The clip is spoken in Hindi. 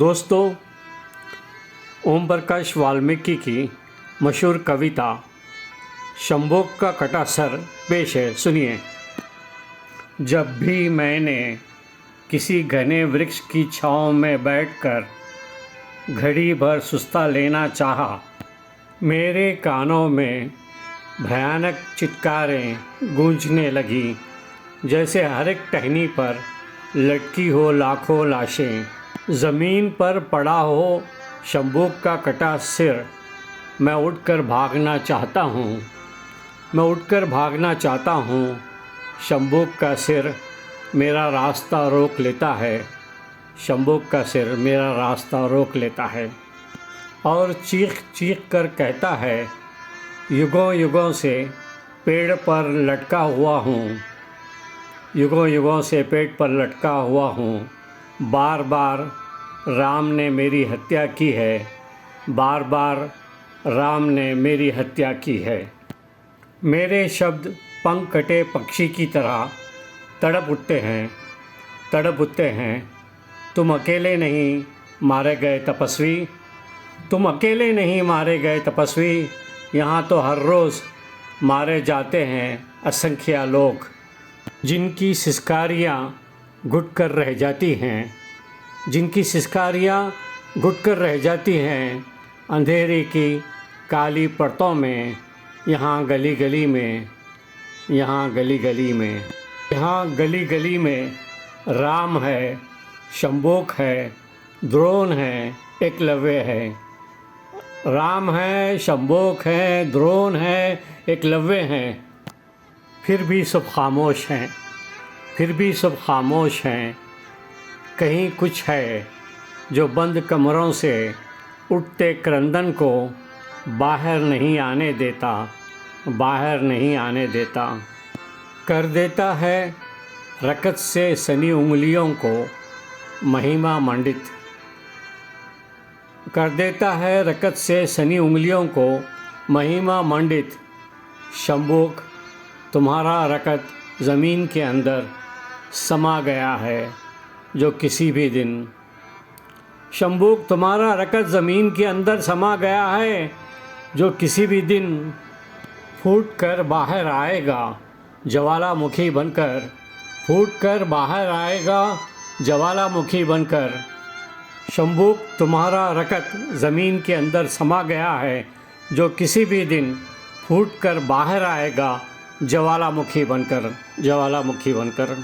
दोस्तों, ओम प्रकाश वाल्मीकि की मशहूर कविता शंभोग का कटा सर पेश है, सुनिए। जब भी मैंने किसी घने वृक्ष की छांव में बैठकर घड़ी भर सुस्ता लेना चाहा, मेरे कानों में भयानक चित्कारें गूंजने लगी, जैसे हर एक टहनी पर लटकी हो लाखों लाशें। ज़मीन पर पड़ा हो शंभोग का कटा सिर, मैं उठकर भागना चाहता हूँ, मैं उठकर भागना चाहता हूँ। शंभोग का सिर मेरा रास्ता रोक लेता है, शंभोग का सिर मेरा रास्ता रोक लेता है और चीख चीख कर कहता है, युगों युगों से पेड़ पर लटका हुआ हूँ, युगों युगों से पेड़ पर लटका हुआ हूँ। बार बार राम ने मेरी हत्या की है, बार बार राम ने मेरी हत्या की है। मेरे शब्द पंख कटे पक्षी की तरह तड़प उठते हैं, तड़प उठते हैं। तुम अकेले नहीं मारे गए तपस्वी, तुम अकेले नहीं मारे गए तपस्वी, यहाँ तो हर रोज़ मारे जाते हैं असंख्य लोग, जिनकी सिसकारियाँ घुट कर रह जाती हैं, जिनकी सिसकारियाँ घुट कर रह जाती हैं अंधेरे की काली परतों में। यहाँ गली गली में, यहाँ गली गली में, यहाँ गली गली में राम है, शंभोग है, द्रोण है, एकलव्य है। राम है, शंभोग है, द्रोण है, एकलव्य हैं। फिर भी सब खामोश हैं, फिर भी सब खामोश हैं। कहीं कुछ है जो बंद कमरों से उठते क्रंदन को बाहर नहीं आने देता, बाहर नहीं आने देता। कर देता है रकत से सनी उंगलियों को महिमा मंडित, कर देता है रकत से सनी उंगलियों को महिमा मंडित। शंभोग तुम्हारा रकत ज़मीन के अंदर समा गया है जो किसी भी दिन, शंभोग तुम्हारा रकत ज़मीन के अंदर समा गया है जो किसी भी दिन फूट कर बाहर आएगा ज्वालामुखी बनकर, फूट कर बाहर आएगा ज्वालामुखी बनकर। शंभोग तुम्हारा रकत ज़मीन के अंदर समा गया है जो किसी भी दिन फूट कर बाहर आएगा ज्वालामुखी बनकर, ज्वालामुखी बनकर।